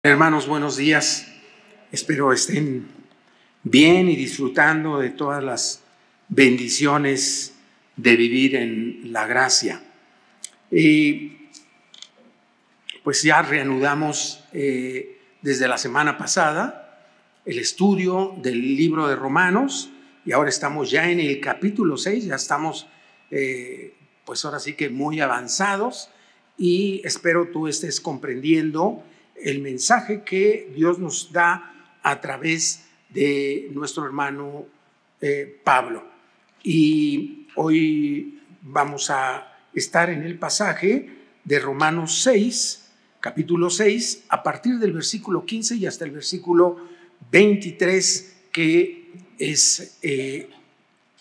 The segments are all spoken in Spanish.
Hermanos, buenos días. Espero estén bien y disfrutando de todas las bendiciones de vivir en la gracia. Pues ya reanudamos desde la semana pasada el estudio del libro de Romanos y ahora estamos ya en el capítulo 6, ya estamos pues ahora sí que muy avanzados y espero tú estés comprendiendo el mensaje que Dios nos da a través de nuestro hermano Pablo. Y hoy vamos a estar en el pasaje de Romanos 6, capítulo 6, a partir del versículo 15 y hasta el versículo 23, que es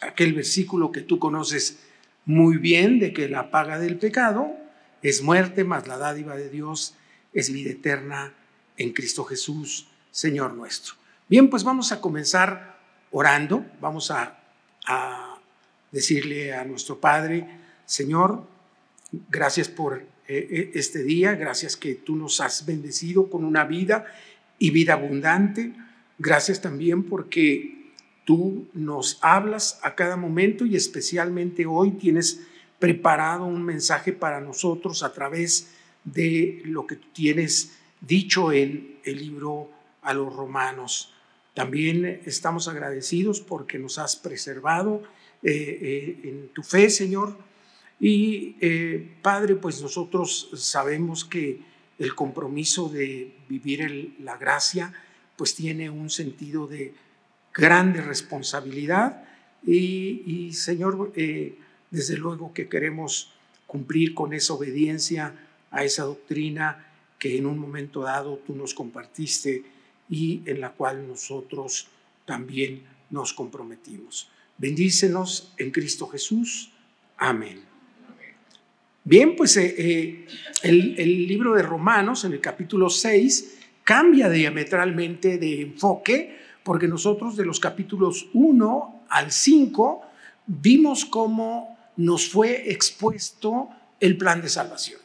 aquel versículo que tú conoces muy bien, de que la paga del pecado es muerte, mas la dádiva de Dios es vida eterna en Cristo Jesús, Señor nuestro. Bien, pues vamos a comenzar orando. Vamos a decirle a nuestro Padre: Señor, gracias por este día, gracias que tú nos has bendecido con una vida y vida abundante. Gracias también porque tú nos hablas a cada momento y especialmente hoy tienes preparado un mensaje para nosotros a través de lo que tú tienes dicho en el libro a los Romanos. También estamos agradecidos porque nos has preservado en tu fe, Señor. Y Padre, pues nosotros sabemos que el compromiso de vivir la gracia pues tiene un sentido de grande responsabilidad y Señor, desde luego que queremos cumplir con esa obediencia a esa doctrina que en un momento dado tú nos compartiste y en la cual nosotros también nos comprometimos. Bendícenos en Cristo Jesús. Amén. Bien, pues el libro de Romanos en el capítulo 6 cambia diametralmente de enfoque, porque nosotros de los capítulos 1 al 5 vimos cómo nos fue expuesto el plan de salvación.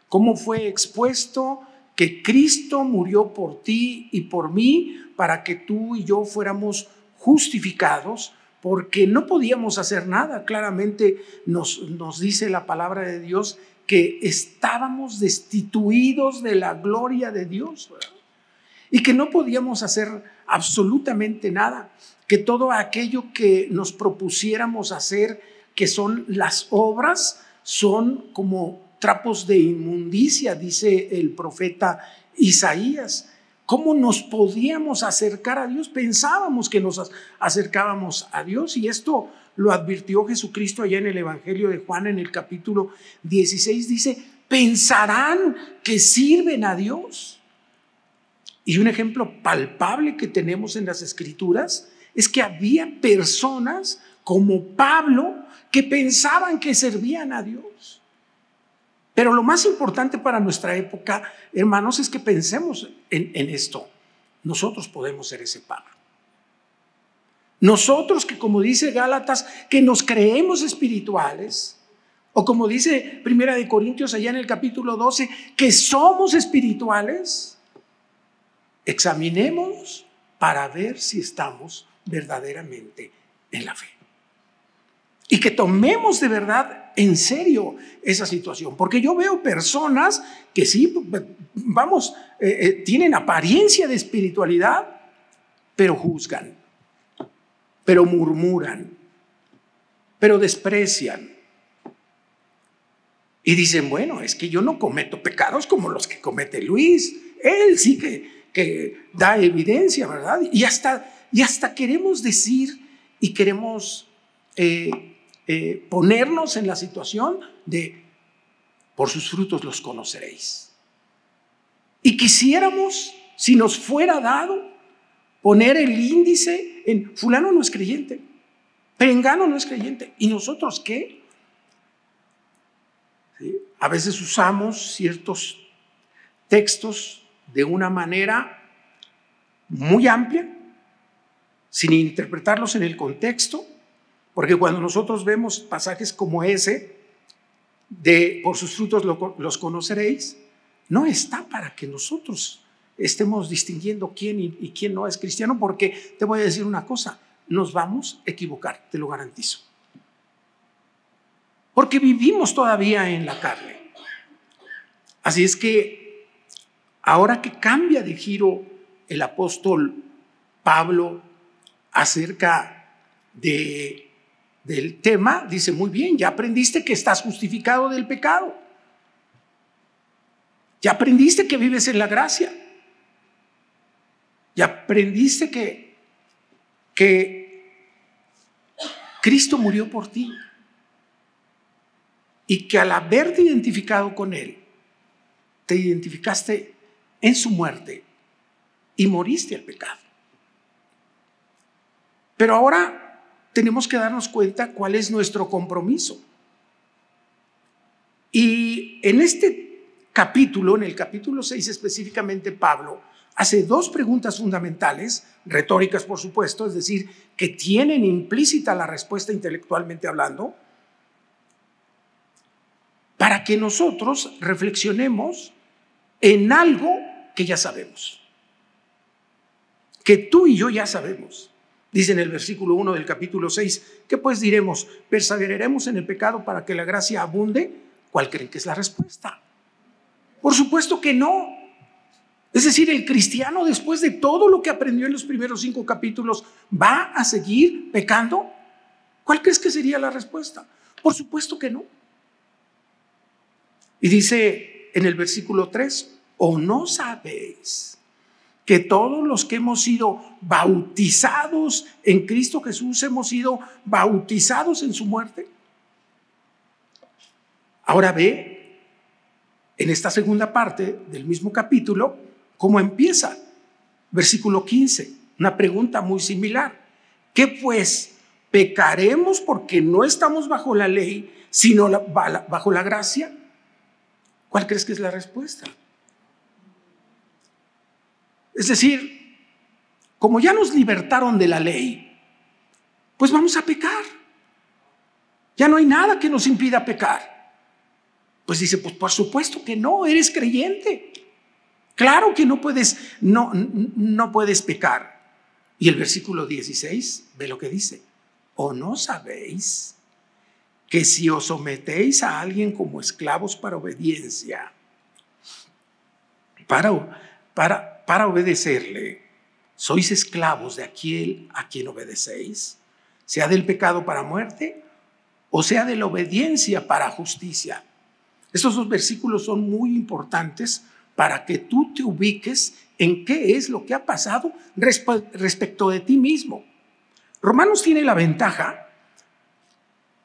Cómo fue expuesto que Cristo murió por ti y por mí para que tú y yo fuéramos justificados, porque no podíamos hacer nada. Claramente nos dice la palabra de Dios que estábamos destituidos de la gloria de Dios, ¿verdad? Y que no podíamos hacer absolutamente nada, que todo aquello que nos propusiéramos hacer, que son las obras, son como trapos de inmundicia, dice el profeta Isaías. ¿Cómo nos podíamos acercar a Dios? Pensábamos que nos acercábamos a Dios, y esto lo advirtió Jesucristo allá en el Evangelio de Juan en el capítulo 16. Dice: pensarán que sirven a Dios. Y un ejemplo palpable que tenemos en las Escrituras es que había personas como Pablo que pensaban que servían a Dios. Pero lo más importante para nuestra época, hermanos, es que pensemos en esto. Nosotros podemos ser ese Pablo. Nosotros que, como dice Gálatas, que nos creemos espirituales, o como dice Primera de Corintios allá en el capítulo 12, que somos espirituales, examinemos para ver si estamos verdaderamente en la fe. Y que tomemos de verdad en serio esa situación. Porque yo veo personas que sí, vamos, tienen apariencia de espiritualidad, pero juzgan, pero murmuran, pero desprecian. Y dicen: bueno, es que yo no cometo pecados como los que comete Luis. Él sí que da evidencia, ¿verdad? Y hasta queremos decir y queremos ponernos en la situación de: por sus frutos los conoceréis. Y quisiéramos, si nos fuera dado, poner el índice en: fulano no es creyente, perengano no es creyente. ¿Y nosotros qué? ¿Sí? A veces usamos ciertos textos de una manera muy amplia, sin interpretarlos en el contexto. Porque cuando nosotros vemos pasajes como ese, de por sus frutos los conoceréis, no está para que nosotros estemos distinguiendo quién y quién no es cristiano, porque te voy a decir una cosa, nos vamos a equivocar, te lo garantizo. Porque vivimos todavía en la carne. Así es que ahora que cambia de giro el apóstol Pablo acerca del tema, dice, muy bien, ya aprendiste que estás justificado del pecado. Ya aprendiste que vives en la gracia. Ya aprendiste que Cristo murió por ti. Y que al haberte identificado con Él, te identificaste en su muerte y moriste al pecado. Pero ahora tenemos que darnos cuenta cuál es nuestro compromiso. Y en este capítulo, en el capítulo 6 específicamente, Pablo hace dos preguntas fundamentales, retóricas por supuesto, es decir, que tienen implícita la respuesta intelectualmente hablando, para que nosotros reflexionemos en algo que ya sabemos, que tú y yo ya sabemos. Dice en el versículo 1 del capítulo 6, ¿qué pues diremos? ¿Perseveraremos en el pecado para que la gracia abunde? ¿Cuál creen que es la respuesta? Por supuesto que no. Es decir, el cristiano, después de todo lo que aprendió en los primeros 5 capítulos, ¿va a seguir pecando? ¿Cuál crees que sería la respuesta? Por supuesto que no. Y dice en el versículo 3, ¿o no sabéis que todos los que hemos sido bautizados en Cristo Jesús hemos sido bautizados en su muerte? Ahora ve en esta segunda parte del mismo capítulo cómo empieza. Versículo 15, una pregunta muy similar. ¿Qué pues? ¿Pecaremos porque no estamos bajo la ley, sino bajo la gracia? ¿Cuál crees que es la respuesta? Es decir, como ya nos libertaron de la ley, pues vamos a pecar. Ya no hay nada que nos impida pecar. Pues dice, pues por supuesto que no, eres creyente. Claro que no puedes pecar. Y el versículo 16, ve lo que dice. ¿O no sabéis que si os sometéis a alguien como esclavos para obediencia, para obedecerle, sois esclavos de aquel a quien obedecéis, sea del pecado para muerte o sea de la obediencia para justicia? Estos dos versículos son muy importantes para que tú te ubiques en qué es lo que ha pasado respecto de ti mismo. Romanos tiene la ventaja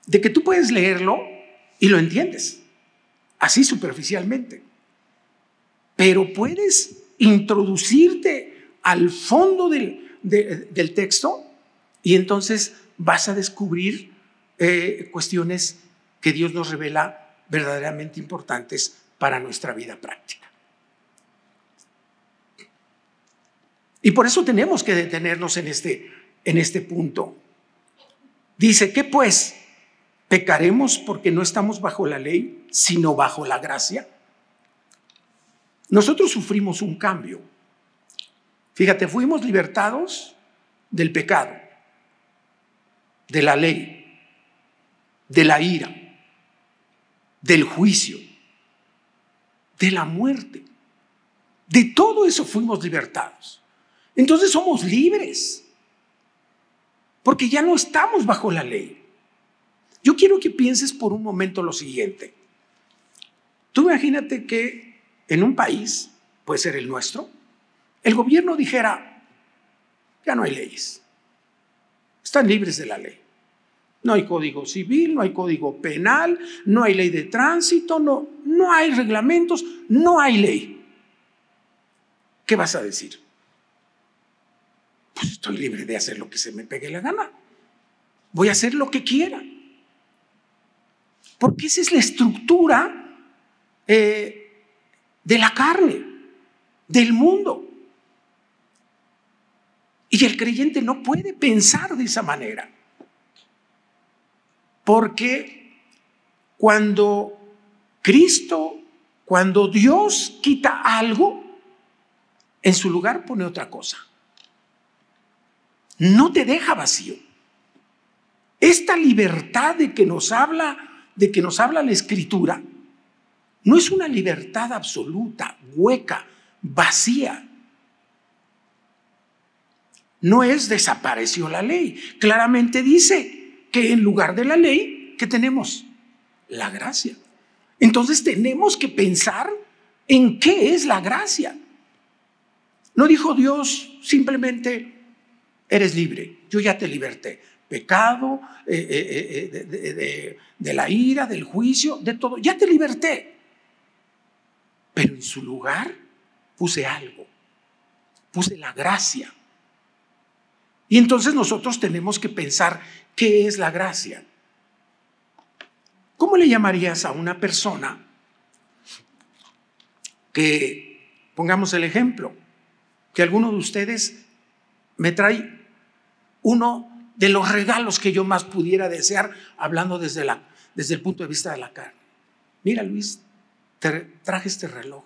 de que tú puedes leerlo y lo entiendes, así superficialmente, pero puedes introducirte al fondo del texto y entonces vas a descubrir cuestiones que Dios nos revela verdaderamente importantes para nuestra vida práctica. Y por eso tenemos que detenernos en este punto. Dice, ¿qué pues? ¿Pecaremos porque no estamos bajo la ley, sino bajo la gracia? Nosotros sufrimos un cambio. Fíjate, fuimos libertados del pecado, de la ley, de la ira, del juicio, de la muerte. De todo eso fuimos libertados. Entonces somos libres, porque ya no estamos bajo la ley. Yo quiero que pienses por un momento lo siguiente. Tú imagínate que en un país, puede ser el nuestro, el gobierno dijera, ya no hay leyes, están libres de la ley. No hay código civil, no hay código penal, no hay ley de tránsito, no hay reglamentos, no hay ley. ¿Qué vas a decir? Pues estoy libre de hacer lo que se me pegue la gana. Voy a hacer lo que quiera. Porque esa es la estructura de la carne, del mundo. Y el creyente no puede pensar de esa manera. Porque cuando Dios quita algo, en su lugar pone otra cosa. No te deja vacío. Esta libertad de que nos habla la Escritura, no es una libertad absoluta, hueca, vacía. No es desapareció la ley. Claramente dice que en lugar de la ley, ¿qué tenemos? La gracia. Entonces tenemos que pensar en qué es la gracia. No dijo Dios simplemente, eres libre, yo ya te liberté. Pecado, de la ira, del juicio, de todo, ya te liberté. Pero en su lugar puse algo, puse la gracia. Y entonces nosotros tenemos que pensar qué es la gracia. ¿Cómo le llamarías a una persona que, pongamos el ejemplo, que alguno de ustedes me trae uno de los regalos que yo más pudiera desear, hablando desde el punto de vista de la carne? Mira, Luis, te traje este reloj.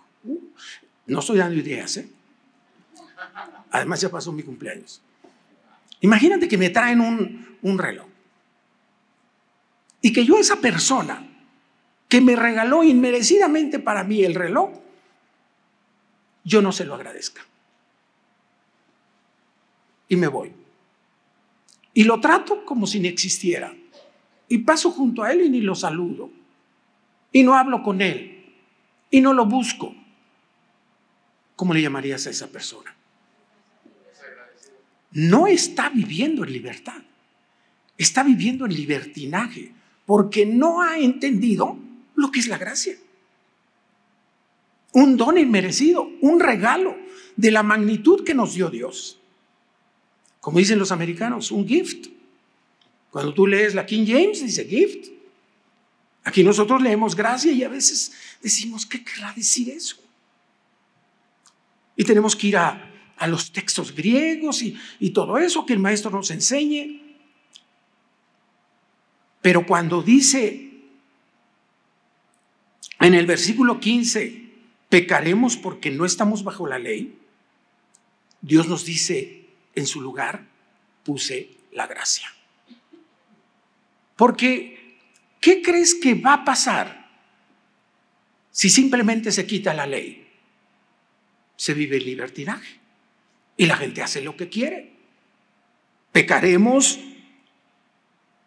No estoy dando ideas, ¿eh? Además ya pasó mi cumpleaños. Imagínate que me traen un reloj y que yo, esa persona que me regaló inmerecidamente para mí el reloj, yo no se lo agradezca y me voy y lo trato como si no existiera y paso junto a él y ni lo saludo y no hablo con él y no lo busco. ¿Cómo le llamarías a esa persona? No está viviendo en libertad, está viviendo en libertinaje, porque no ha entendido lo que es la gracia. Un don inmerecido, un regalo de la magnitud que nos dio Dios. Como dicen los americanos, un gift. Cuando tú lees la King James, dice gift. Aquí nosotros leemos gracia y a veces decimos, ¿qué querrá decir eso? Y tenemos que ir a los textos griegos y todo eso, que el maestro nos enseñe. Pero cuando dice en el versículo 15, pecaremos porque no estamos bajo la ley, Dios nos dice, en su lugar puse la gracia. Porque, ¿qué crees que va a pasar si simplemente se quita la ley? Se vive el libertinaje y la gente hace lo que quiere. Pecaremos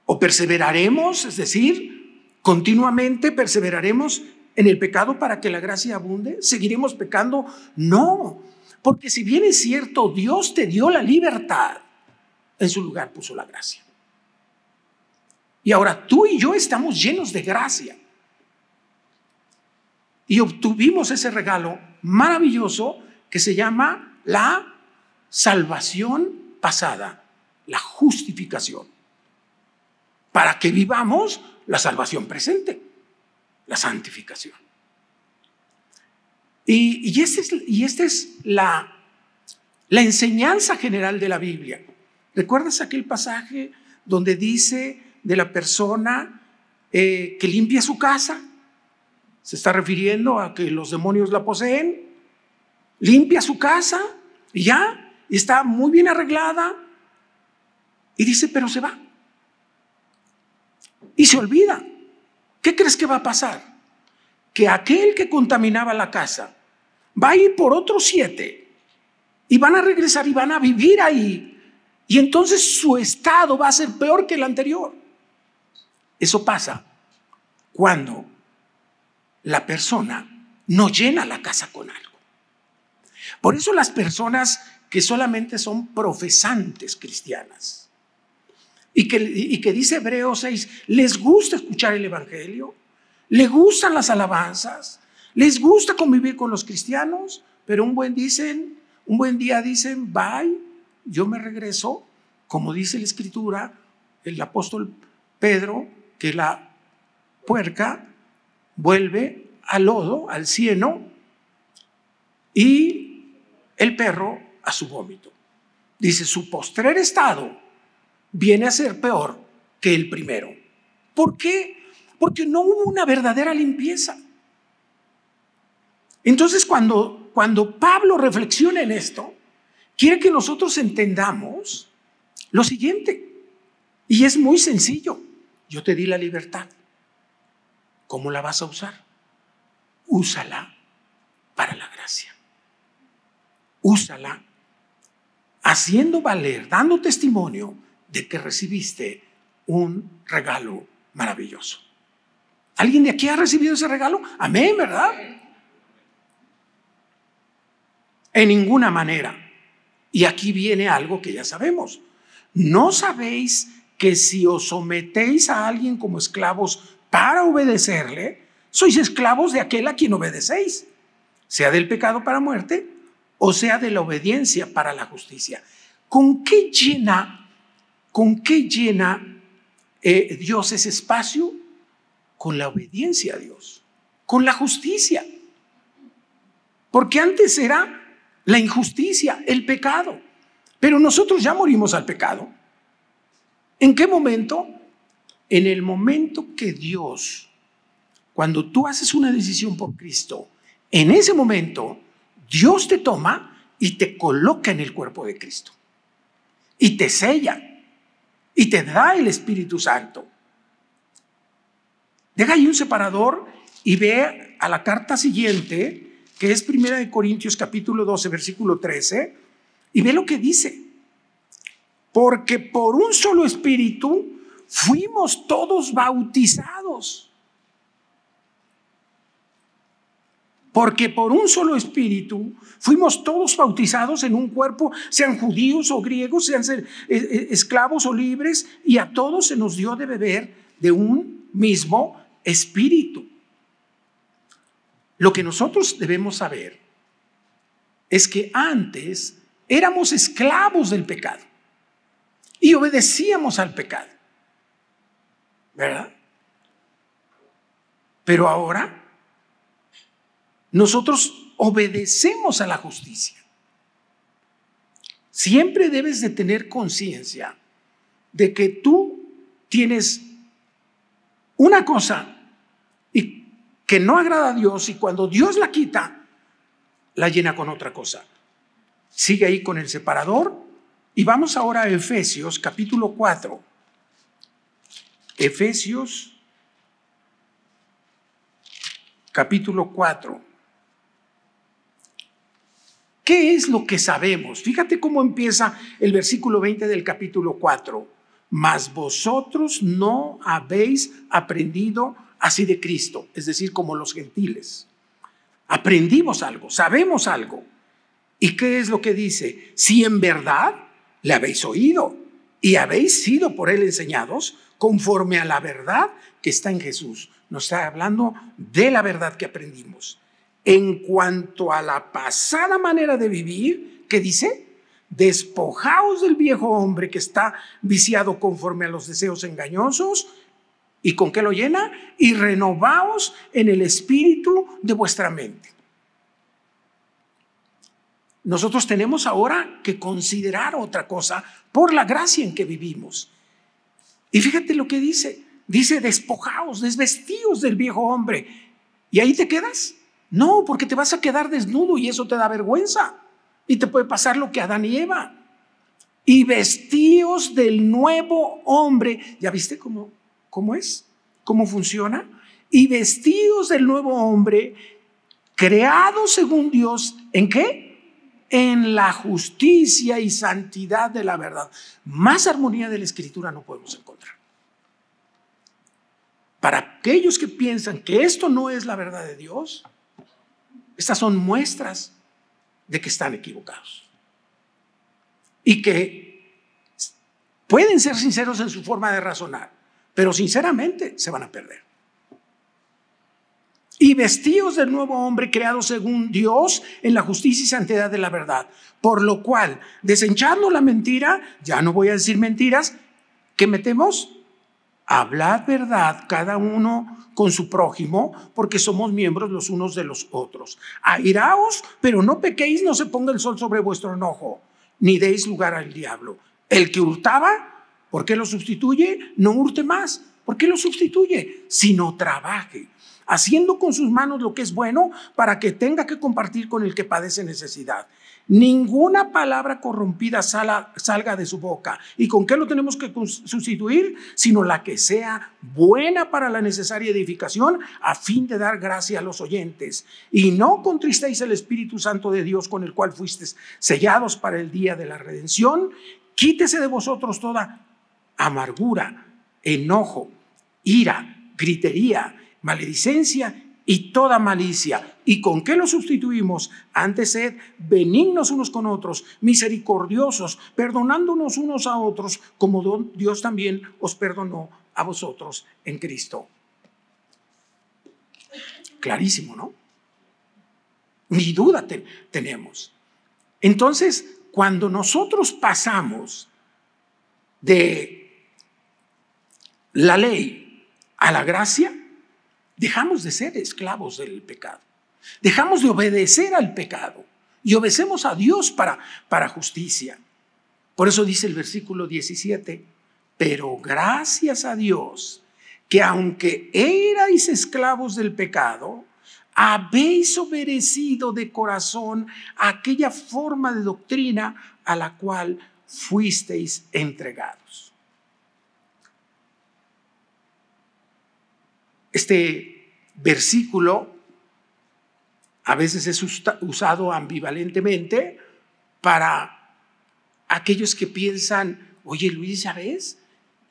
o perseveraremos, es decir, continuamente perseveraremos en el pecado para que la gracia abunde. ¿Seguiremos pecando? No, porque si bien es cierto, Dios te dio la libertad, en su lugar puso la gracia. Y ahora tú y yo estamos llenos de gracia. Y obtuvimos ese regalo maravilloso que se llama la salvación pasada, la justificación, para que vivamos la salvación presente, la santificación. Y esta es la enseñanza general de la Biblia. ¿Recuerdas aquel pasaje donde dice de la persona que limpia su casa? Se está refiriendo a que los demonios la poseen. Limpia su casa y ya está muy bien arreglada. Y dice, pero se va. Y se olvida. ¿Qué crees que va a pasar? Que aquel que contaminaba la casa va a ir por otros 7 y van a regresar y van a vivir ahí. Y entonces su estado va a ser peor que el anterior. Eso pasa cuando la persona no llena la casa con algo. Por eso las personas que solamente son profesantes cristianas y que dice Hebreos 6, les gusta escuchar el evangelio, les gustan las alabanzas, les gusta convivir con los cristianos, pero un buen día dicen, bye, yo me regreso, como dice la Escritura, el apóstol Pedro, que la puerca vuelve al lodo, al cieno, y el perro a su vómito. Dice, su postrer estado viene a ser peor que el primero. ¿Por qué? Porque no hubo una verdadera limpieza. Entonces, cuando cuando Pablo reflexiona en esto, quiere que nosotros entendamos lo siguiente. Y es muy sencillo. Yo te di la libertad. ¿Cómo la vas a usar? Úsala para la gracia. Úsala haciendo valer, dando testimonio de que recibiste un regalo maravilloso. ¿Alguien de aquí ha recibido ese regalo? Amén, ¿verdad? En ninguna manera. Y aquí viene algo que ya sabemos. ¿No sabéis que si os sometéis a alguien como esclavos para obedecerle, sois esclavos de aquel a quien obedecéis, sea del pecado para muerte o sea de la obediencia para la justicia? ¿Con qué llena Dios ese espacio? Con la obediencia a Dios, con la justicia. Porque antes era la injusticia, el pecado. Pero nosotros ya morimos al pecado. ¿En qué momento? En el momento que Dios, cuando tú haces una decisión por Cristo, en ese momento Dios te toma y te coloca en el cuerpo de Cristo. Y te sella. Y te da el Espíritu Santo. Deja ahí un separador y ve a la carta siguiente, que es 1 Corintios capítulo 12, versículo 13, y ve lo que dice. Porque por un solo Espíritu fuimos todos bautizados. Porque por un solo Espíritu fuimos todos bautizados en un cuerpo, sean judíos o griegos, sean esclavos o libres, y a todos se nos dio de beber de un mismo Espíritu. Lo que nosotros debemos saber es que antes éramos esclavos del pecado y obedecíamos al pecado, ¿verdad? Pero ahora nosotros obedecemos a la justicia. Siempre debes de tener conciencia de que tú tienes una cosa y que no agrada a Dios, y cuando Dios la quita, la llena con otra cosa. Sigue ahí con el separador y vamos ahora a Efesios capítulo 4. Efesios capítulo 4. ¿Qué es lo que sabemos? Fíjate cómo empieza el versículo 20 del capítulo 4. Mas vosotros no habéis aprendido así de Cristo, es decir, como los gentiles. Aprendimos algo, sabemos algo. ¿Y qué es lo que dice? Si en verdad le habéis oído y habéis sido por él enseñados conforme a la verdad que está en Jesús. Nos está hablando de la verdad que aprendimos. En cuanto a la pasada manera de vivir, ¿qué dice? Despojaos del viejo hombre que está viciado conforme a los deseos engañosos. ¿Y con qué lo llena? Y renovaos en el espíritu de vuestra mente. Nosotros tenemos ahora que considerar otra cosa por la gracia en que vivimos. Y fíjate lo que dice. Dice despojaos, desvestíos del viejo hombre. ¿Y ahí te quedas? No, porque te vas a quedar desnudo y eso te da vergüenza. Y te puede pasar lo que a Adán y Eva. Y vestíos del nuevo hombre. ¿Ya viste cómo es? ¿Cómo funciona? Y vestidos del nuevo hombre, creado según Dios, ¿en qué? En la justicia y santidad de la verdad. Más armonía de la Escritura no podemos encontrar. Para aquellos que piensan que esto no es la verdad de Dios, estas son muestras de que están equivocados. Y que pueden ser sinceros en su forma de razonar, pero sinceramente se van a perder. Y vestíos del nuevo hombre creado según Dios en la justicia y santidad de la verdad. Por lo cual, desechando la mentira, ya no voy a decir mentiras, ¿qué metemos? Hablad verdad cada uno con su prójimo, porque somos miembros los unos de los otros. Airaos, pero no pequéis, no se ponga el sol sobre vuestro enojo, ni deis lugar al diablo. El que hurtaba, ¿por qué lo sustituye? No hurte más. ¿Por qué lo sustituye? Sino trabaje, haciendo con sus manos lo que es bueno para que tenga que compartir con el que padece necesidad. Ninguna palabra corrompida salga de su boca. ¿Y con qué lo tenemos que sustituir? Sino la que sea buena para la necesaria edificación, a fin de dar gracia a los oyentes. Y no contristéis el Espíritu Santo de Dios, con el cual fuisteis sellados para el día de la redención. Quítese de vosotros toda amargura, enojo, ira, gritería, maledicencia y toda malicia. ¿Y con qué lo sustituimos? Antes sed benignos unos con otros, misericordiosos, perdonándonos unos a otros, como Dios también os perdonó a vosotros en Cristo. Clarísimo, ¿no? Ni duda tenemos. Entonces, cuando nosotros pasamos de la ley a la gracia, dejamos de ser esclavos del pecado. Dejamos de obedecer al pecado y obedecemos a Dios para justicia. Por eso dice el versículo 17, pero gracias a Dios que aunque erais esclavos del pecado, habéis obedecido de corazón a aquella forma de doctrina a la cual fuisteis entregados. Este versículo a veces es usado ambivalentemente para aquellos que piensan, oye Luis, ¿ya ves?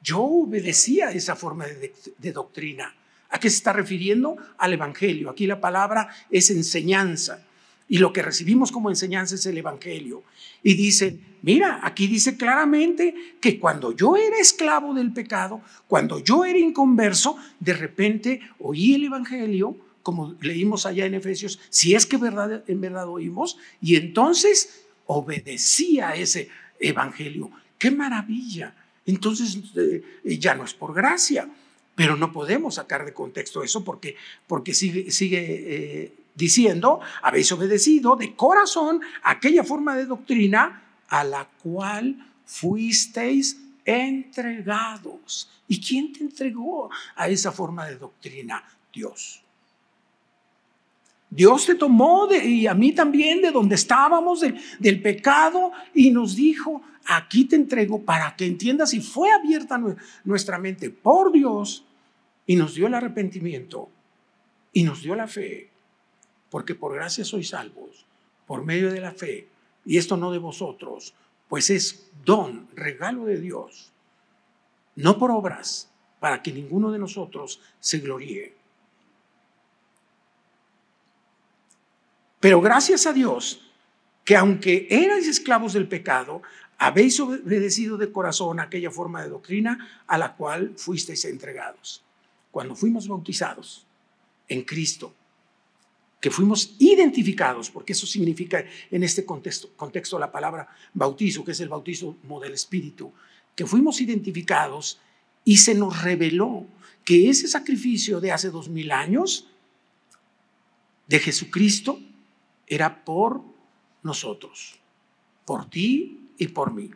Yo obedecía a esa forma de doctrina. ¿A qué se está refiriendo? Al Evangelio. Aquí la palabra es enseñanza. Y lo que recibimos como enseñanza es el Evangelio. Y dicen, mira, aquí dice claramente que cuando yo era esclavo del pecado, cuando yo era inconverso, de repente oí el Evangelio, como leímos allá en Efesios, si es que en verdad oímos, y entonces obedecía a ese Evangelio. ¡Qué maravilla! Entonces ya no es por gracia, pero no podemos sacar de contexto eso porque sigue diciendo, habéis obedecido de corazón aquella forma de doctrina a la cual fuisteis entregados. ¿Y quién te entregó a esa forma de doctrina? Dios. Dios te tomó y a mí también de donde estábamos, del pecado, y nos dijo, aquí te entrego para que entiendas, y fue abierta nuestra mente por Dios y nos dio el arrepentimiento y nos dio la fe, porque por gracia sois salvos, por medio de la fe, y esto no de vosotros, pues es don, regalo de Dios, no por obras, para que ninguno de nosotros se gloríe. Pero gracias a Dios, que aunque erais esclavos del pecado, habéis obedecido de corazón aquella forma de doctrina a la cual fuisteis entregados. Cuando fuimos bautizados en Cristo, que fuimos identificados, porque eso significa en este contexto la palabra bautizo, que es el bautismo del Espíritu, que fuimos identificados y se nos reveló que ese sacrificio de hace 2000 años de Jesucristo era por nosotros, por ti y por mí.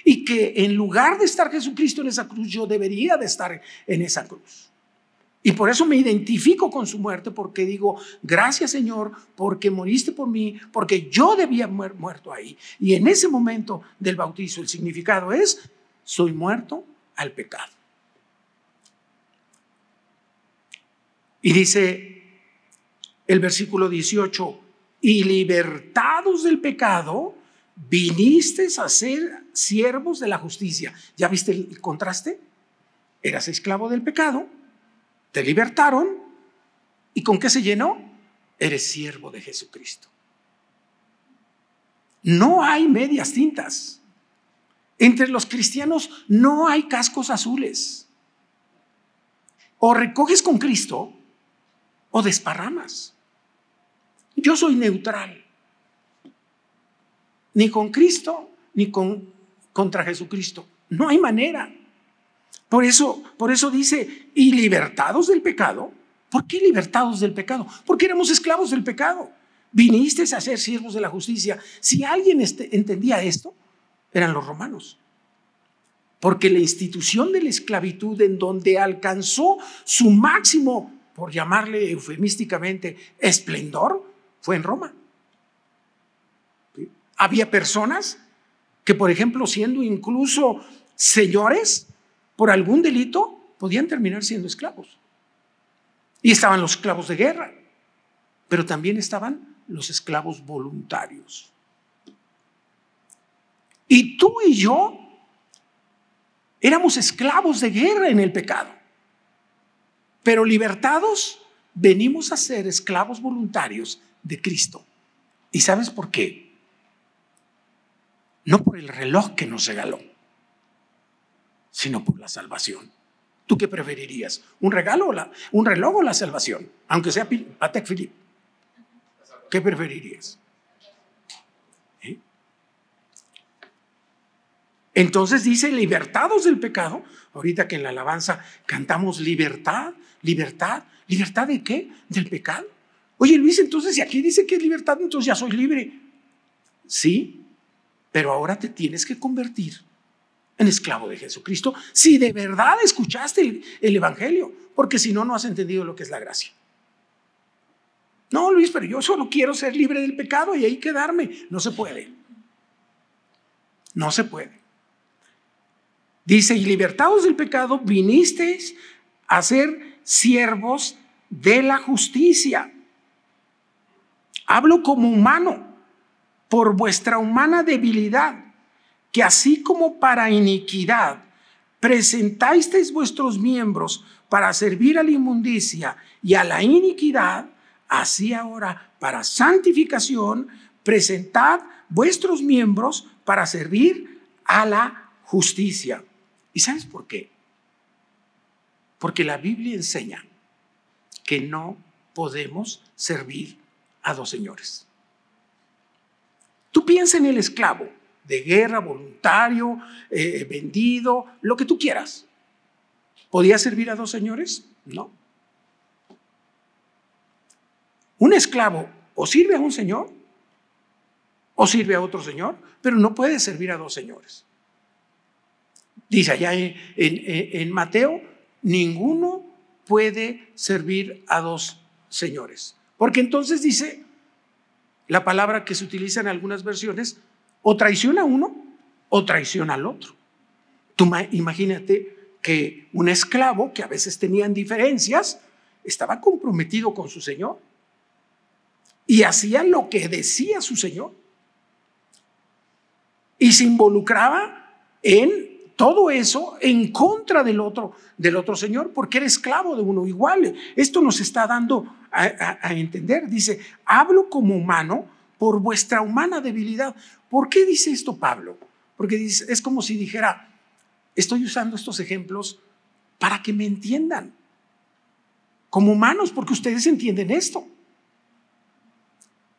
Y que en lugar de estar Jesucristo en esa cruz, yo debería de estar en esa cruz. Y por eso me identifico con su muerte, porque digo, gracias Señor, porque moriste por mí, porque yo debía haber muerto ahí. Y en ese momento del bautizo, el significado es, soy muerto al pecado. Y dice el versículo 18, y libertados del pecado, vinisteis a ser siervos de la justicia. ¿Ya viste el contraste? Eras esclavo del pecado, te libertaron, ¿y con qué se llenó? Eres siervo de Jesucristo. No hay medias tintas. Entre los cristianos no hay cascos azules. O recoges con Cristo o desparramas. Yo soy neutral. Ni con Cristo ni contra Jesucristo. No hay manera. Por eso dice, y libertados del pecado. ¿Por qué libertados del pecado? Porque éramos esclavos del pecado. Vinisteis a ser siervos de la justicia. Si alguien entendía esto, eran los romanos. Porque la institución de la esclavitud, en donde alcanzó su máximo por llamarle eufemísticamente, esplendor, fue en Roma. ¿Sí? Había personas que, por ejemplo, siendo incluso señores, por algún delito, podían terminar siendo esclavos. Y estaban los esclavos de guerra, pero también estaban los esclavos voluntarios. Y tú y yo éramos esclavos de guerra en el pecado, pero libertados venimos a ser esclavos voluntarios de Cristo. ¿Y sabes por qué? No por el reloj que nos regaló, sino por la salvación. ¿Tú qué preferirías? ¿Un reloj o la salvación? Aunque sea Patek Philippe. ¿Qué preferirías? ¿Eh? Entonces dice, libertados del pecado. Ahorita que en la alabanza cantamos libertad, libertad. ¿Libertad de qué? Del pecado. Oye, Luis, entonces si aquí dice que es libertad, entonces ya soy libre. Sí, pero ahora te tienes que convertir en esclavo de Jesucristo si de verdad escuchaste el Evangelio, porque si no, no has entendido lo que es la gracia. No, Luis, pero yo solo quiero ser libre del pecado y ahí quedarme. No se puede. No se puede. Dice, y libertados del pecado, vinisteis a ser siervos de la justicia. Hablo como humano, por vuestra humana debilidad, que así como para iniquidad presentasteis vuestros miembros para servir a la inmundicia y a la iniquidad, así ahora para santificación presentad vuestros miembros para servir a la justicia. ¿Y sabes por qué? Porque la Biblia enseña que no podemos servir a dos señores. Tú piensa en el esclavo de guerra, voluntario, vendido, lo que tú quieras. ¿Podía servir a dos señores? No. Un esclavo o sirve a un señor o sirve a otro señor, pero no puede servir a dos señores. Dice allá en Mateo, ninguno puede servir a dos señores. Porque entonces dice la palabra que se utiliza en algunas versiones, o traiciona a uno o traiciona al otro. Tú imagínate que un esclavo, que a veces tenían diferencias, estaba comprometido con su señor y hacía lo que decía su señor y se involucraba en todo eso en contra del otro señor, porque era esclavo de uno igual. Esto nos está dando a entender. Dice, hablo como humano por vuestra humana debilidad. ¿Por qué dice esto Pablo? Porque dice, es como si dijera, estoy usando estos ejemplos para que me entiendan como humanos, porque ustedes entienden esto.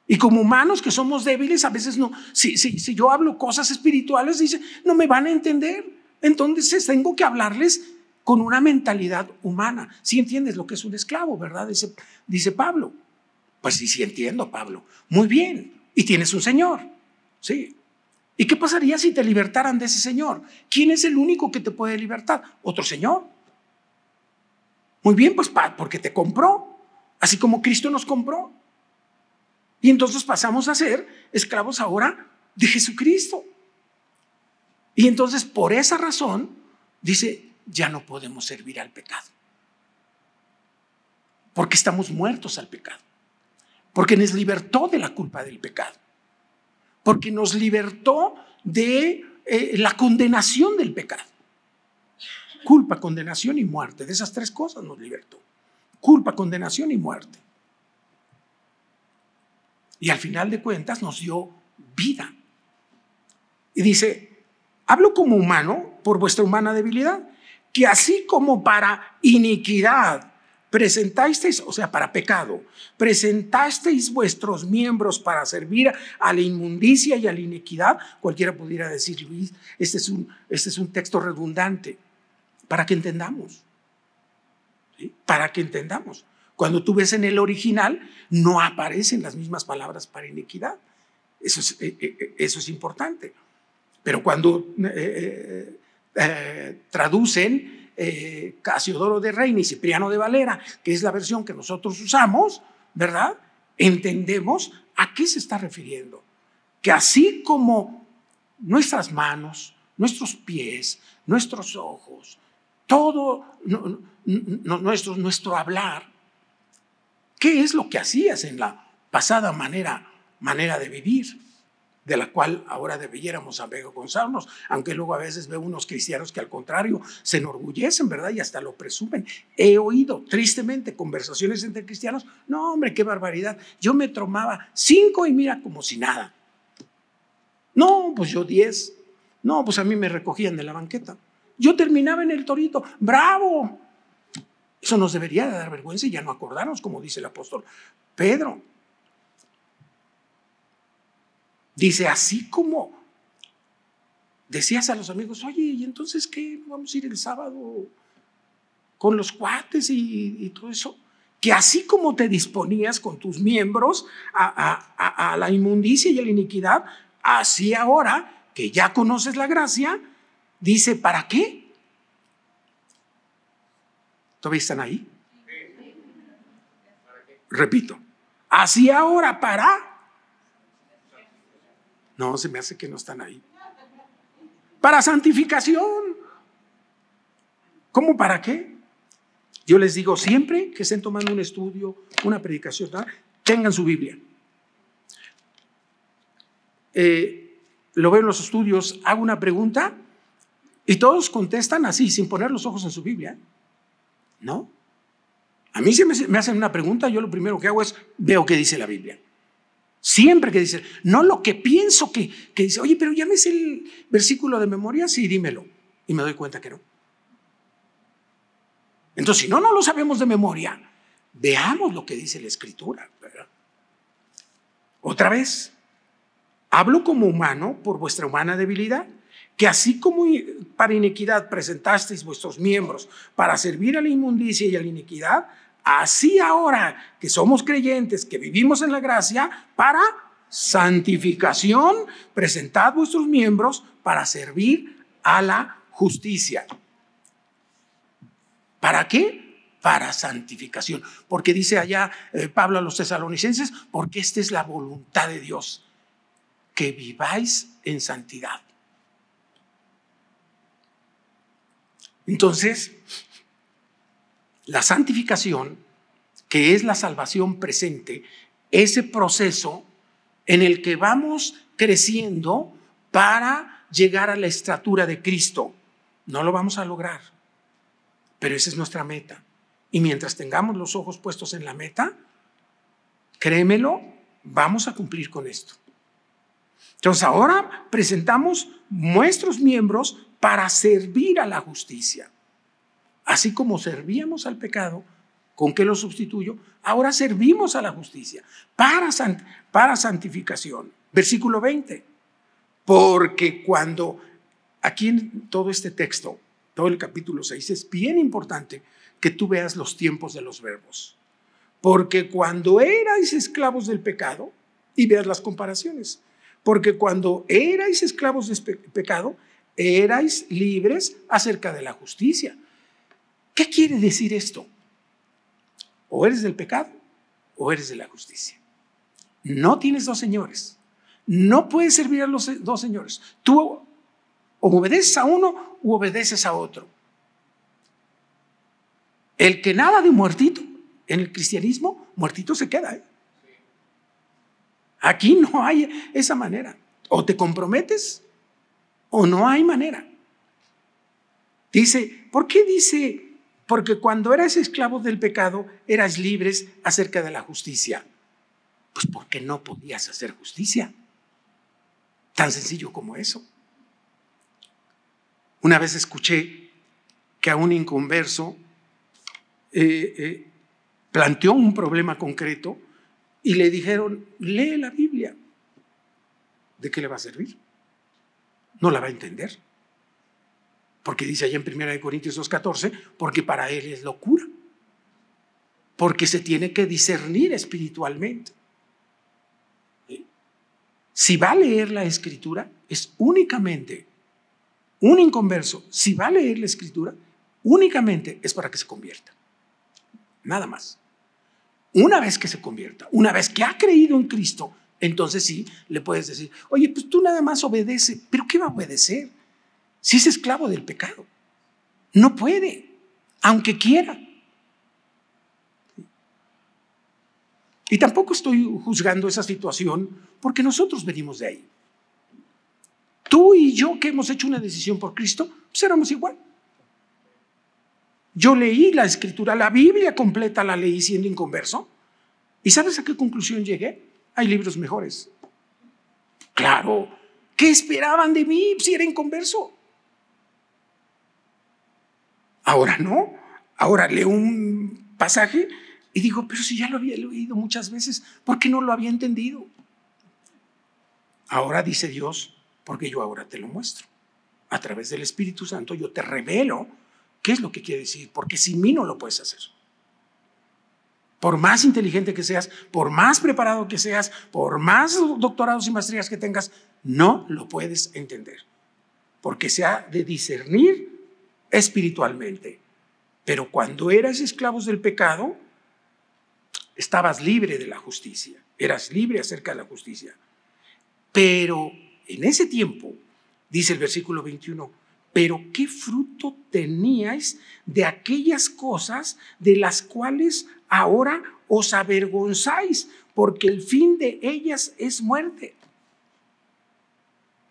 Y como humanos que somos débiles, a veces no. Si yo hablo cosas espirituales, dice, no me van a entender. Entonces tengo que hablarles con una mentalidad humana. Si entiendes lo que es un esclavo, ¿verdad? Dice Pablo. Pues sí entiendo, Pablo. Muy bien. Y tienes un señor. Sí. ¿Y qué pasaría si te libertaran de ese señor? ¿Quién es el único que te puede libertar? Otro señor. Muy bien, pues porque te compró. Así como Cristo nos compró. Y entonces pasamos a ser esclavos ahora de Jesucristo. Y entonces por esa razón dice, ya no podemos servir al pecado. Porque estamos muertos al pecado. Porque nos libertó de la culpa del pecado. Porque nos libertó de la condenación del pecado. Culpa, condenación y muerte. De esas tres cosas nos libertó. Culpa, condenación y muerte. Y al final de cuentas nos dio vida. Y dice, hablo como humano por vuestra humana debilidad, que así como para iniquidad presentasteis, o sea, para pecado, presentasteis vuestros miembros para servir a la inmundicia y a la iniquidad. Cualquiera pudiera decir, Luis, este es un texto redundante, para que entendamos. ¿Sí? Para que entendamos. Cuando tú ves en el original, no aparecen las mismas palabras para iniquidad. Eso es importante. Pero cuando traducen Casiodoro de Reina y Cipriano de Valera, que es la versión que nosotros usamos, ¿verdad? Entendemos a qué se está refiriendo. Que así como nuestras manos, nuestros pies, nuestros ojos, todo nuestro hablar, ¿qué es lo que hacías en la pasada manera de vivir? De la cual ahora debiéramos avergonzarnos, aunque luego a veces veo unos cristianos que al contrario se enorgullecen, ¿verdad? Y hasta lo presumen. He oído tristemente conversaciones entre cristianos, no hombre, qué barbaridad, yo me tomaba 5 y mira como si nada. No, pues yo 10. No, pues a mí me recogían de la banqueta. Yo terminaba en el Torito, ¡bravo! Eso nos debería de dar vergüenza y ya no acordarnos, como dice el apóstol Pedro. Dice, así como decías a los amigos, oye, ¿y entonces qué? Vamos a ir el sábado con los cuates y todo eso. Que así como te disponías con tus miembros a la inmundicia y a la iniquidad, así ahora que ya conoces la gracia, dice, ¿para qué? ¿Todavía están ahí? Repito, así ahora para... No, se me hace que no están ahí. Para santificación. ¿Cómo para qué? Yo les digo, siempre que estén tomando un estudio, una predicación, ¿verdad? Tengan su Biblia. Lo veo en los estudios, hago una pregunta y todos contestan así, sin poner los ojos en su Biblia. ¿No? A mí si me hacen una pregunta, yo lo primero que hago es, veo qué dice la Biblia. Siempre que dice, no lo que pienso que dice, oye, pero ya me sé el versículo de memoria, sí, dímelo. Y me doy cuenta que no. Entonces, si no lo sabemos de memoria, veamos lo que dice la Escritura, ¿verdad? Otra vez, hablo como humano por vuestra humana debilidad, que así como para iniquidad presentasteis vuestros miembros para servir a la inmundicia y a la iniquidad, así ahora que somos creyentes, que vivimos en la gracia, para santificación, presentad vuestros miembros para servir a la justicia. ¿Para qué? Para santificación. Porque dice allá Pablo a los tesalonicenses, porque esta es la voluntad de Dios, que viváis en santidad. Entonces, la santificación, que es la salvación presente, ese proceso en el que vamos creciendo para llegar a la estatura de Cristo. No lo vamos a lograr, pero esa es nuestra meta. Y mientras tengamos los ojos puestos en la meta, créemelo, vamos a cumplir con esto. Entonces ahora presentamos nuestros miembros para servir a la justicia. Así como servíamos al pecado, ¿con qué lo sustituyo? Ahora servimos a la justicia para santificación. Versículo 20. Porque cuando, aquí en todo este texto, todo el capítulo 6, es bien importante que tú veas los tiempos de los verbos. Porque cuando erais esclavos del pecado, y veas las comparaciones, porque cuando erais esclavos del pecado, erais libres acerca de la justicia. ¿Qué quiere decir esto? O eres del pecado o eres de la justicia. No tienes dos señores. No puedes servir a los dos señores. Tú o obedeces a uno u obedeces a otro. El que nada de muertito en el cristianismo, muertito se queda. Aquí no hay esa manera. O te comprometes o no hay manera. Dice, ¿por qué dice? Porque cuando eras esclavos del pecado, eras libres acerca de la justicia. Pues porque no podías hacer justicia. Tan sencillo como eso. Una vez escuché que a un inconverso planteó un problema concreto y le dijeron, lee la Biblia. ¿De qué le va a servir? No la va a entender. Porque dice allá en 1 Corintios 2:14, porque para él es locura. Porque se tiene que discernir espiritualmente. Si va a leer la Escritura, es únicamente un inconverso. Si va a leer la Escritura, únicamente es para que se convierta. Nada más. Una vez que se convierta, una vez que ha creído en Cristo, entonces sí, le puedes decir, oye, pues tú nada más obedece. ¿Pero qué va a obedecer? Si es esclavo del pecado. No puede, aunque quiera. Y tampoco estoy juzgando esa situación porque nosotros venimos de ahí. Tú y yo que hemos hecho una decisión por Cristo, pues éramos igual. Yo leí la Escritura, la Biblia completa la leí siendo inconverso. ¿Y sabes a qué conclusión llegué? Hay libros mejores. Claro, ¿qué esperaban de mí si era inconverso? Ahora no, ahora leo un pasaje y digo, pero si ya lo había leído muchas veces, ¿por qué no lo había entendido? Ahora dice Dios, porque yo ahora te lo muestro. A través del Espíritu Santo yo te revelo qué es lo que quiere decir, porque sin mí no lo puedes hacer. Por más inteligente que seas, por más preparado que seas, por más doctorados y maestrías que tengas, no lo puedes entender. Porque se ha de discernir espiritualmente. Pero cuando eras esclavos del pecado, estabas libre de la justicia. Eras libre acerca de la justicia. Pero en ese tiempo, dice el versículo 21, pero ¿qué fruto teníais de aquellas cosas de las cuales ahora os avergonzáis? Porque el fin de ellas es muerte.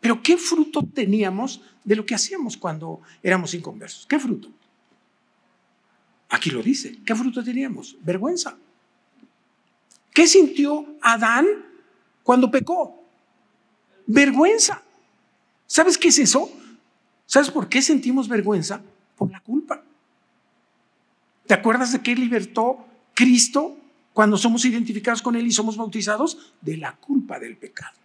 Pero ¿qué fruto teníamos de lo que hacíamos cuando éramos inconversos? ¿Qué fruto? Aquí lo dice. ¿Qué fruto teníamos? Vergüenza. ¿Qué sintió Adán cuando pecó? Vergüenza. ¿Sabes qué es eso? ¿Sabes por qué sentimos vergüenza? Por la culpa. ¿Te acuerdas de qué libertó Cristo cuando somos identificados con Él y somos bautizados? De la culpa del pecado.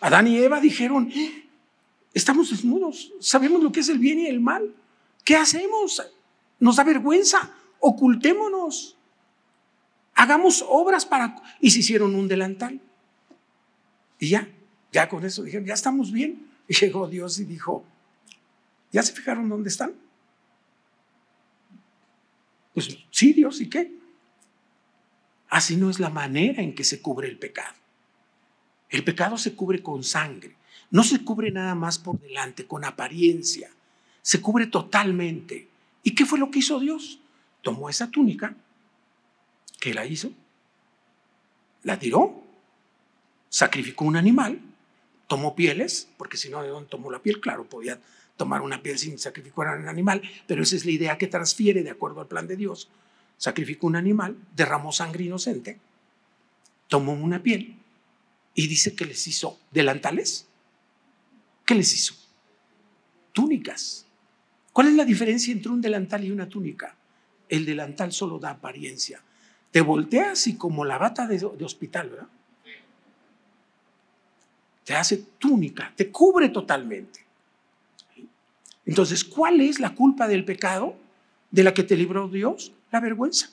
Adán y Eva dijeron, estamos desnudos, sabemos lo que es el bien y el mal. ¿Qué hacemos? Nos da vergüenza, ocultémonos. Hagamos obras para... Y se hicieron un delantal. Y ya con eso dijeron, ya estamos bien. Y llegó Dios y dijo, ¿ya se fijaron dónde están? Pues sí, Dios, ¿y qué? Así no es la manera en que se cubre el pecado. El pecado se cubre con sangre. No se cubre nada más por delante, con apariencia. Se cubre totalmente. ¿Y qué fue lo que hizo Dios? Tomó esa túnica, ¿qué la hizo? La tiró, sacrificó un animal, tomó pieles, porque si no, ¿de dónde tomó la piel? Claro, podía tomar una piel sin sacrificar a un animal, pero esa es la idea que transfiere de acuerdo al plan de Dios. Sacrificó un animal, derramó sangre inocente, tomó una piel y dice que les hizo delantales. ¿Qué les hizo? Túnicas. ¿Cuál es la diferencia entre un delantal y una túnica? El delantal solo da apariencia. Te volteas y como la bata de hospital, ¿verdad? Te hace túnica, te cubre totalmente. Entonces, ¿cuál es la culpa del pecado de la que te libró Dios? La vergüenza.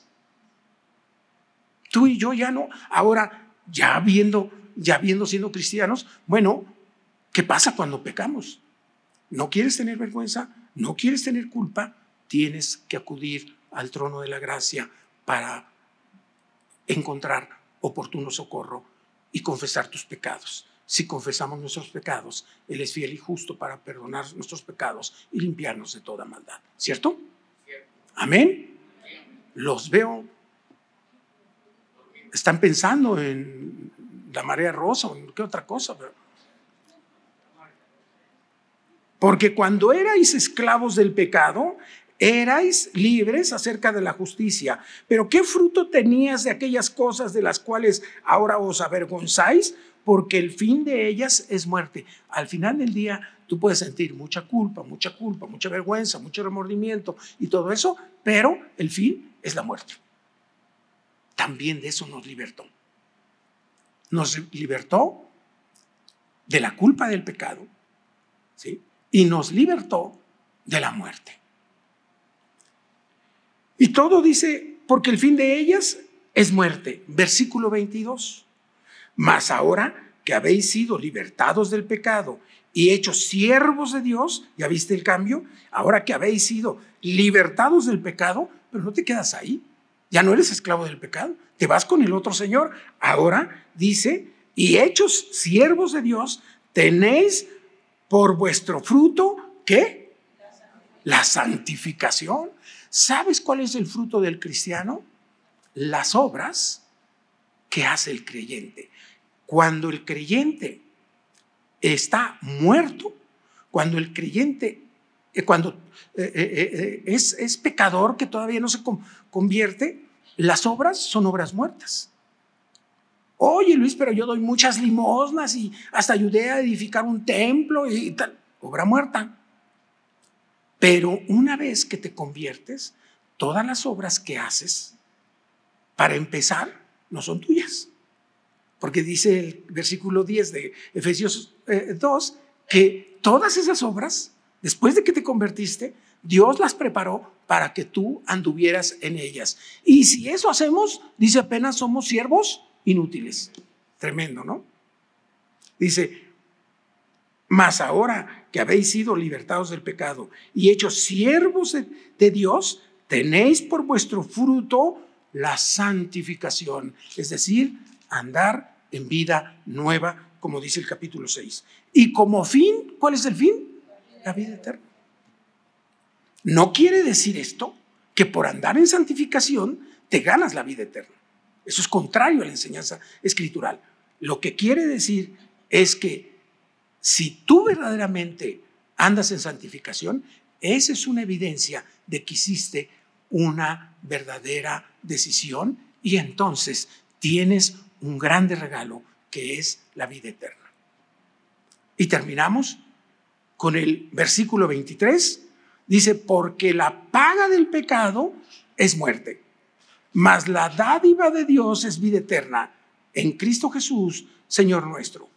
Tú y yo ya no. Ahora, ya viendo siendo cristianos, bueno, ¿qué pasa cuando pecamos? ¿No quieres tener vergüenza? ¿No quieres tener culpa? Tienes que acudir al trono de la gracia para encontrar oportuno socorro y confesar tus pecados. Si confesamos nuestros pecados, Él es fiel y justo para perdonar nuestros pecados y limpiarnos de toda maldad. ¿Cierto? Amén. Los veo. Están pensando en la marea rosa o en qué otra cosa. Porque cuando erais esclavos del pecado, erais libres acerca de la justicia. Pero ¿qué fruto tenías de aquellas cosas de las cuales ahora os avergonzáis? Porque el fin de ellas es muerte. Al final del día tú puedes sentir mucha culpa, mucha vergüenza, mucho remordimiento y todo eso, pero el fin es la muerte. También de eso nos libertó. Nos libertó de la culpa del pecado, ¿sí? Y nos libertó de la muerte. Y todo dice, porque el fin de ellas es muerte. Versículo 22. Mas ahora que habéis sido libertados del pecado y hechos siervos de Dios. ¿Ya viste el cambio? Ahora que habéis sido libertados del pecado, pero no te quedas ahí. Ya no eres esclavo del pecado, te vas con el otro Señor. Ahora dice, y hechos siervos de Dios, tenéis por vuestro fruto, ¿qué? La santificación. ¿Sabes cuál es el fruto del cristiano? Las obras que hace el creyente. Cuando el creyente está muerto, cuando el creyente es pecador que todavía no se convierte, las obras son obras muertas. Oye, Luis, pero yo doy muchas limosnas y hasta ayudé a edificar un templo y tal. Obra muerta. Pero una vez que te conviertes, todas las obras que haces, para empezar, no son tuyas. Porque dice el versículo 10 de Efesios 2, que todas esas obras, después de que te convertiste, Dios las preparó para que tú anduvieras en ellas. Y si eso hacemos, dice, apenas somos siervos inútiles. Tremendo, ¿no? Dice, mas ahora que habéis sido libertados del pecado y hechos siervos de Dios, tenéis por vuestro fruto la santificación, es decir, andar en vida nueva, como dice el capítulo 6. Y como fin, ¿cuál es el fin? La vida eterna. No quiere decir esto que por andar en santificación te ganas la vida eterna. Eso es contrario a la enseñanza escritural. Lo que quiere decir es que si tú verdaderamente andas en santificación, esa es una evidencia de que hiciste una verdadera decisión y entonces tienes un grande regalo que es la vida eterna. Y terminamos con el versículo 23. Dice, porque la paga del pecado es muerte, mas la dádiva de Dios es vida eterna en Cristo Jesús, Señor nuestro.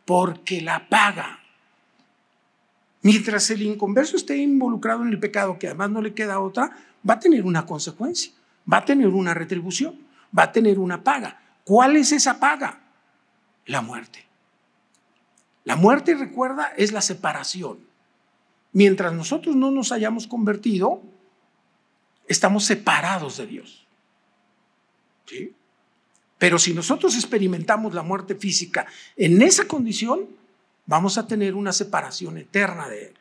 Porque la paga, mientras el inconverso esté involucrado en el pecado, que además no le queda otra, va a tener una consecuencia, va a tener una retribución, va a tener una paga. ¿Cuál es esa paga? La muerte. La muerte, recuerda, es la separación. Mientras nosotros no nos hayamos convertido, estamos separados de Dios. ¿Sí? Pero si nosotros experimentamos la muerte física en esa condición, vamos a tener una separación eterna de Él.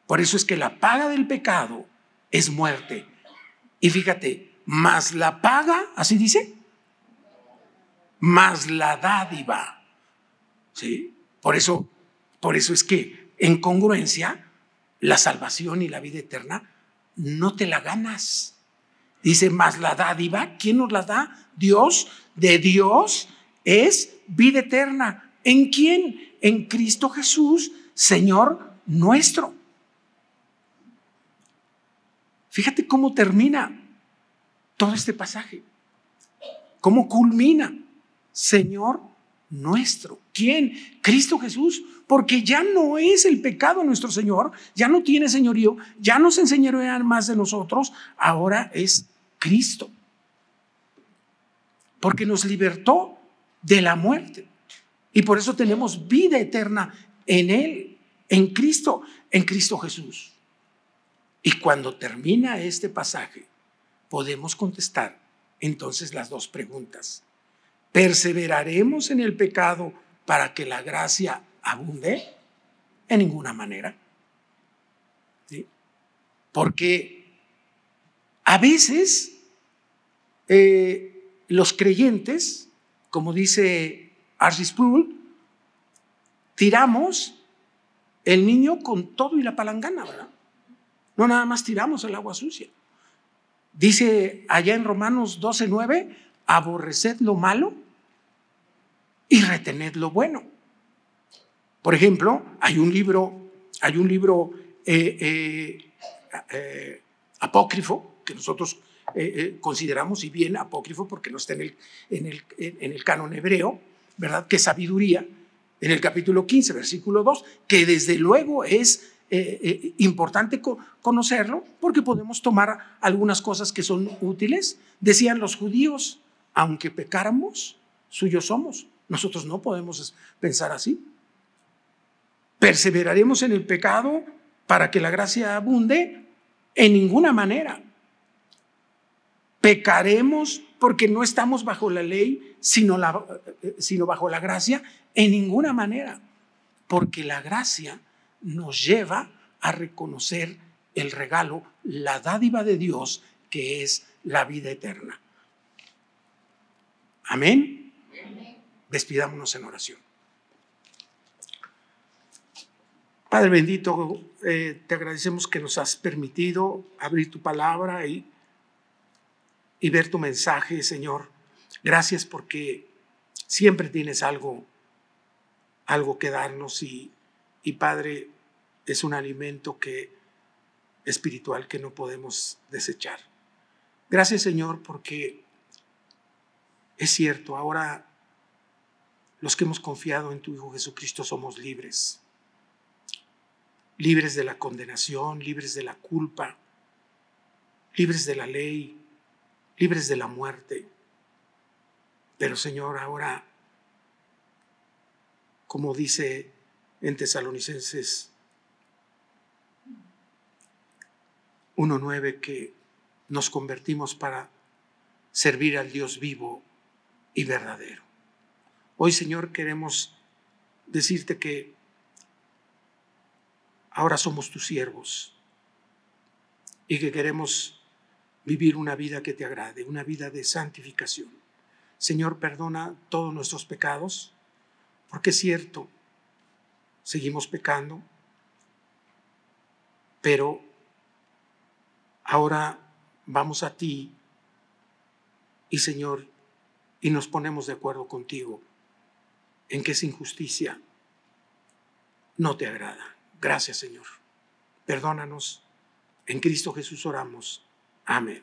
Por eso es que la paga del pecado es muerte. Y fíjate, más la paga, así dice, más la dádiva. ¿Sí? Por eso es que en congruencia, la salvación y la vida eterna no te la ganas. Dice, más la dádiva, ¿quién nos la da? Dios. De Dios es vida eterna. ¿En quién? En Cristo Jesús, Señor nuestro. Fíjate cómo termina todo este pasaje. ¿Cómo culmina? Señor nuestro. ¿Quién? Cristo Jesús. Porque ya no es el pecado nuestro Señor, ya no tiene señorío, ya no se enseñorea más de nosotros, ahora es Cristo. Porque nos libertó de la muerte. Y por eso tenemos vida eterna en Él, en Cristo Jesús. Y cuando termina este pasaje, podemos contestar entonces las dos preguntas. ¿Perseveraremos en el pecado para que la gracia abunde? En ninguna manera. ¿Sí? Porque a veces los creyentes, como dice R.C. Sproul, tiramos el niño con todo y la palangana, ¿verdad? No nada más tiramos el agua sucia. Dice allá en Romanos 12:9, aborreced lo malo y retened lo bueno. Por ejemplo, hay un libro apócrifo que nosotros consideramos, y bien apócrifo porque no está en el canon hebreo, ¿verdad? Que es Sabiduría, en el capítulo 15, versículo 2, que desde luego es importante conocerlo porque podemos tomar algunas cosas que son útiles. Decían los judíos, aunque pecáramos, suyos somos. Nosotros no podemos pensar así. ¿Perseveraremos en el pecado para que la gracia abunde? En ninguna manera. ¿Pecaremos porque no estamos bajo la ley, sino bajo la gracia? En ninguna manera. Porque la gracia nos lleva a reconocer el regalo, la dádiva de Dios, que es la vida eterna. Amén. Despidámonos en oración. Padre bendito, te agradecemos que nos has permitido abrir tu palabra y ver tu mensaje, Señor. Gracias porque siempre tienes algo que darnos y Padre, es un alimento espiritual que no podemos desechar. Gracias, Señor, porque es cierto, ahora los que hemos confiado en tu Hijo Jesucristo somos libres. Libres de la condenación, libres de la culpa, libres de la ley, libres de la muerte. Pero Señor, ahora, como dice en Tesalonicenses 1:9, que nos convertimos para servir al Dios vivo y verdadero. Hoy, Señor, queremos decirte que ahora somos tus siervos y que queremos vivir una vida que te agrade, una vida de santificación. Señor, perdona todos nuestros pecados, porque es cierto, seguimos pecando, pero ahora vamos a ti y, Señor, y nos ponemos de acuerdo contigo en que esa injusticia no te agrada. Gracias, Señor. Perdónanos. En Cristo Jesús oramos. Amén.